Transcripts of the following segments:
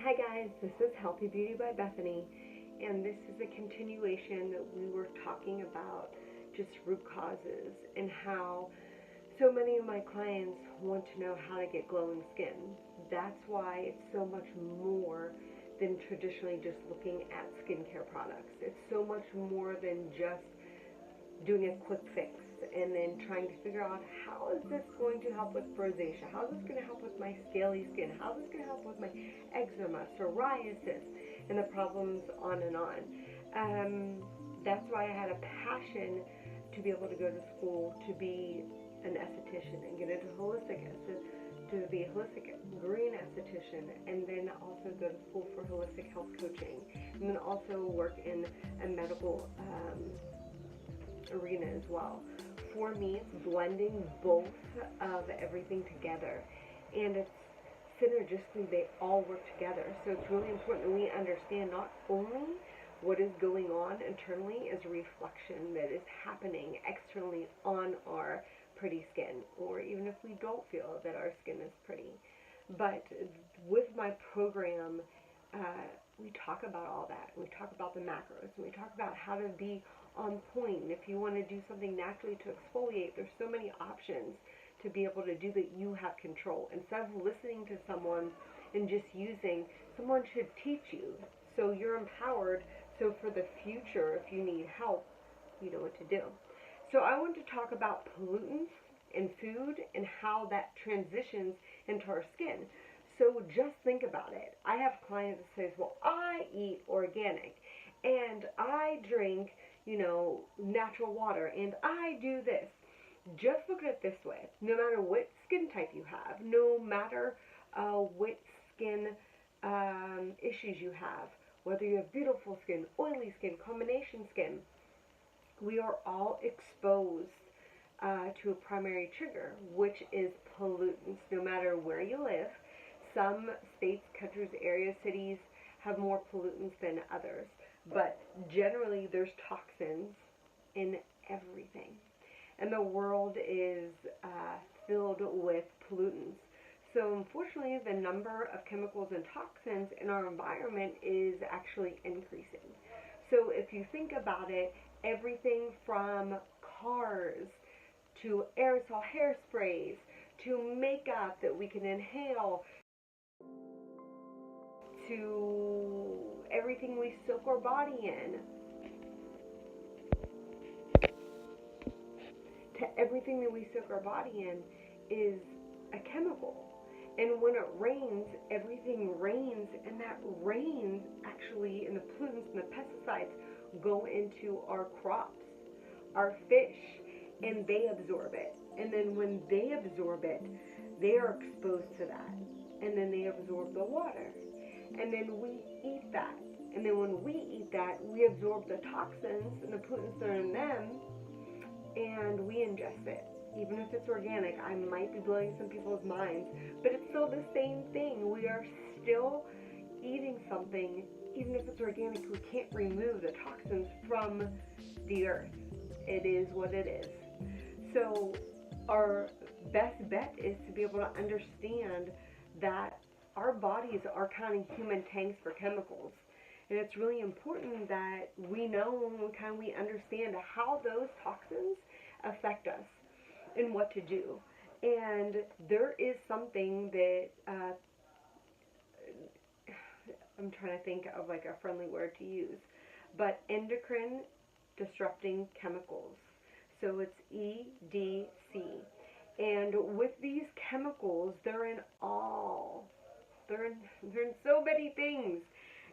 Hi guys, this is Healthy Beauty by Bethany, and this is a continuation that we were talking about just root causes and how so many of my clients want to know how to get glowing skin. That's why it's so much more than traditionally just looking at skincare products. It's so much more than just doing a quick fix and then trying to figure out how is this going to help with rosacea, how is this going to help with my scaly skin, how is this going to help with my eczema, psoriasis, and the problems on and on. That's why I had a passion to be able to go to school to be an esthetician and get into to be a holistic green esthetician, and then also go to school for holistic health coaching, and then also work in a medical arena as well. For me, it's blending both of everything together, and it's synergistically, they all work together. So it's really important that we understand not only what is going on internally as a reflection that is happening externally on our pretty skin, or even if we don't feel that our skin is pretty. But with my program, we talk about all that. We talk about the macros, and we talk about how to be on point. And if you want to do something naturally to exfoliate, there's so many options to be able to do that you have control. Instead of listening to someone and just using, someone should teach you so you're empowered, so for the future, if you need help, you know what to do. So I want to talk about pollutants in food and how that transitions into our skin. So just think about it. I have clients that says, well, I eat organic and I drink, natural water, and I do this. Just look at it this way. No matter what skin type you have, no matter what skin issues you have, whether you have beautiful skin, oily skin, combination skin, we are all exposed to a primary trigger, which is pollutants, no matter where you live. Some states, countries, areas, cities have more pollutants than others, but generally there's toxins in everything. And the world is filled with pollutants. So unfortunately, the number of chemicals and toxins in our environment is actually increasing. So if you think about it, everything from cars to aerosol hairsprays to makeup that we can inhale to everything we soak our body in, everything that we soak our body in is a chemical. And when it rains, everything rains, and that rains actually, and the pollutants and the pesticides go into our crops, our fish, and they absorb it. And then when they absorb it, they are exposed to that. And then they absorb the water. And then we eat that. And then when we eat that, we absorb the toxins and the pollutants that are in them, and we ingest it. Even if it's organic, I might be blowing some people's minds, but it's still the same thing. We are still eating something, even if it's organic. We can't remove the toxins from the earth. It is what it is. So our best bet is to be able to understand that our bodies are kind of human tanks for chemicals. And it's really important that we know and we understand how those toxins affect us and what to do. And there is something that I'm trying to think of like a friendly word to use, but endocrine disrupting chemicals. So it's EDC. And with these chemicals, they're in so many things.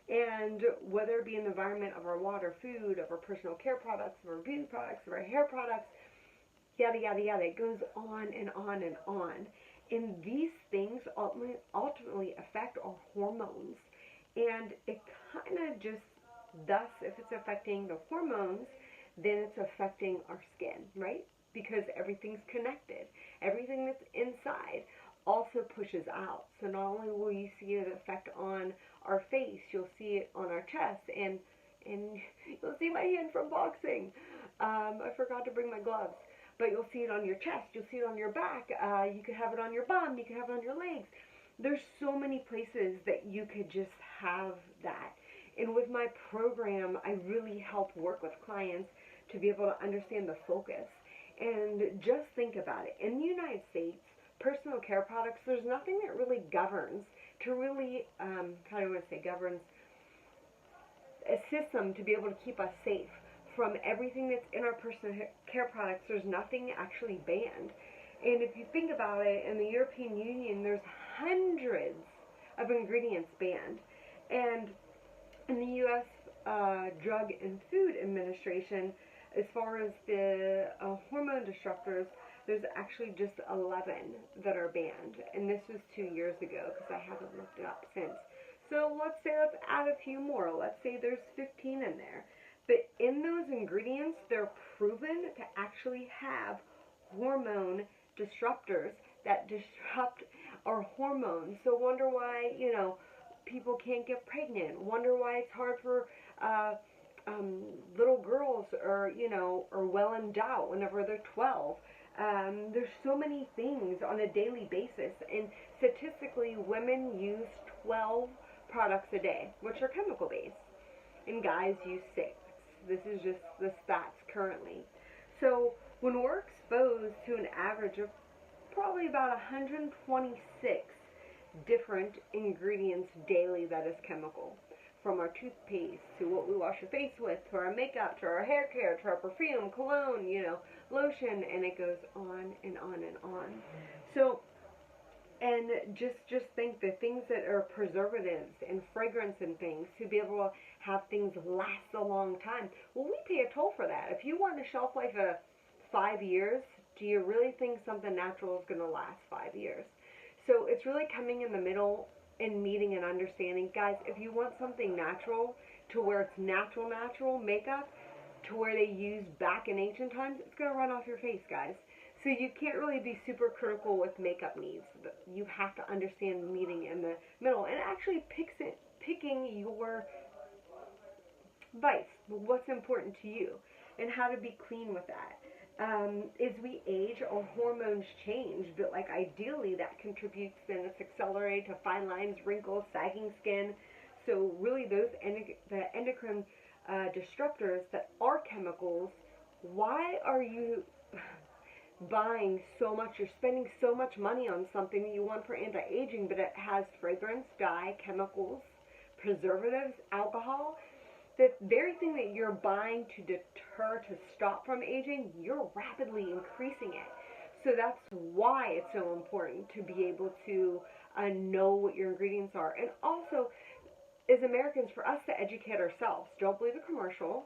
And whether it be in the environment of our water, food, of our personal care products, of our beauty products, of our hair products, yada, yada, yada. It goes on and on and on. And these things ultimately affect our hormones. And it kind of just, thus, if it's affecting the hormones, then it's affecting our skin, right? Because everything's connected. Everything that's inside also pushes out. So not only will you see it affect on our face, you'll see it on our chest, and you'll see my hand from boxing. I forgot to bring my gloves. But you'll see it on your chest, you'll see it on your back, you could have it on your bum, you could have it on your legs. There's so many places that you could just have that. And with my program, I really help work with clients to be able to understand the focus. And just think about it. In the United States, personal care products, there's nothing that really governs to really, how do I want to say, governs a system to be able to keep us safe from everything that's in our personal care products. There's nothing actually banned. And if you think about it, in the European Union, there's hundreds of ingredients banned. And in the U.S. Drug and Food Administration, as far as the hormone disruptors, there's actually just 11 that are banned. And this was 2 years ago because I haven't looked it up since. So let's say let's add a few more. Let's say there's 15 in there. But in those ingredients, they're proven to actually have hormone disruptors that disrupt our hormones. So wonder why, people can't get pregnant. Wonder why it's hard for little girls or well endowed whenever they're 12. There's so many things on a daily basis, and statistically, women use 12 products a day, which are chemical based, and guys use 6. This is just the stats currently. So when we're exposed to an average of probably about 126 different ingredients daily that is chemical, from our toothpaste to what we wash our face with, to our makeup, to our hair care, to our perfume, cologne, lotion, and it goes on and on and on. So, and just think the things that are preservatives and fragrance and things to be able to have things last a long time. Well, we pay a toll for that. If you want a shelf life of 5 years, do you really think something natural is going to last 5 years? So it's really coming in the middle and meeting and understanding. Guys, if you want something natural to where it's natural makeup to where they used back in ancient times, it's going to run off your face, guys. So you can't really be super critical with makeup needs. You have to understand meeting in the middle and actually picking your vice, what's important to you, and how to be clean with that. As we age, our hormones change, but ideally that contributes and it's accelerated to fine lines, wrinkles, sagging skin. So really those the endocrine disruptors that are chemicals, why are you buying so much? You're spending so much money on something that you want for anti-aging, but it has fragrance, dye, chemicals, preservatives, alcohol. The very thing that you're buying to deter, to stop from aging, you're rapidly increasing it. So that's why it's so important to be able to know what your ingredients are. And also, as Americans, for us to educate ourselves. Don't believe a commercial.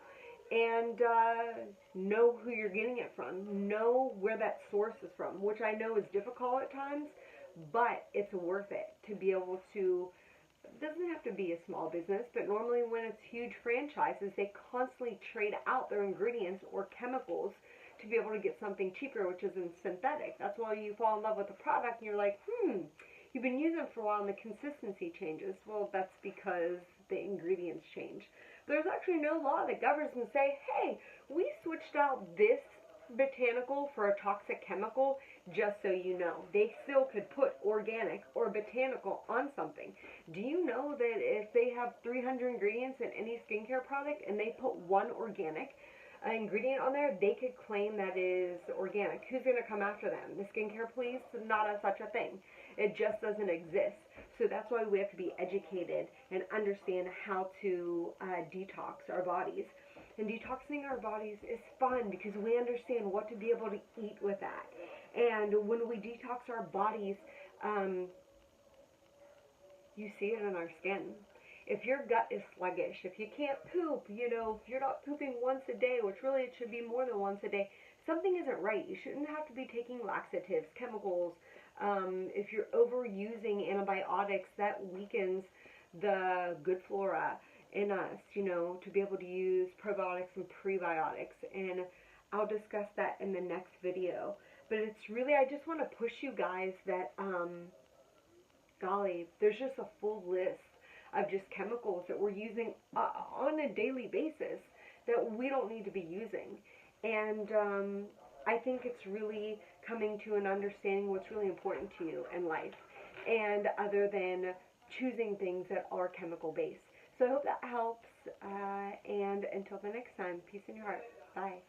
And know who you're getting it from. Know where that source is from, which I know is difficult at times, but it's worth it to be able to. It doesn't have to be a small business, but normally when it's huge franchises, they constantly trade out their ingredients or chemicals to be able to get something cheaper, which isn't synthetic. That's why you fall in love with the product and you're like, you've been using it for a while and the consistency changes. Well, that's because the ingredients change. There's actually no law that governs and say, hey, we switched out this botanical for a toxic chemical, just so you know. They still could put organic or botanical on something. Do you know that if they have 300 ingredients in any skincare product and they put one organic ingredient on there, they could claim that is organic? Who's going to come after them? The skincare police? Not such a thing. It just doesn't exist. So that's why we have to be educated and understand how to detox our bodies. And detoxing our bodies is fun because we understand what to be able to eat with that. And when we detox our bodies, you see it in our skin. If your gut is sluggish, if you can't poop, if you're not pooping once a day, which really it should be more than once a day, something isn't right. You shouldn't have to be taking laxatives, chemicals. If you're overusing antibiotics, that weakens the good flora in us, to be able to use probiotics and prebiotics. And I'll discuss that in the next video. But it's really, I just want to push you guys that, golly, there's just a full list of just chemicals that we're using on a daily basis that we don't need to be using. And I think it's really coming to an understanding what's really important to you in life. and other than choosing things that are chemical based. So I hope that helps. And until the next time, peace in your heart. Bye.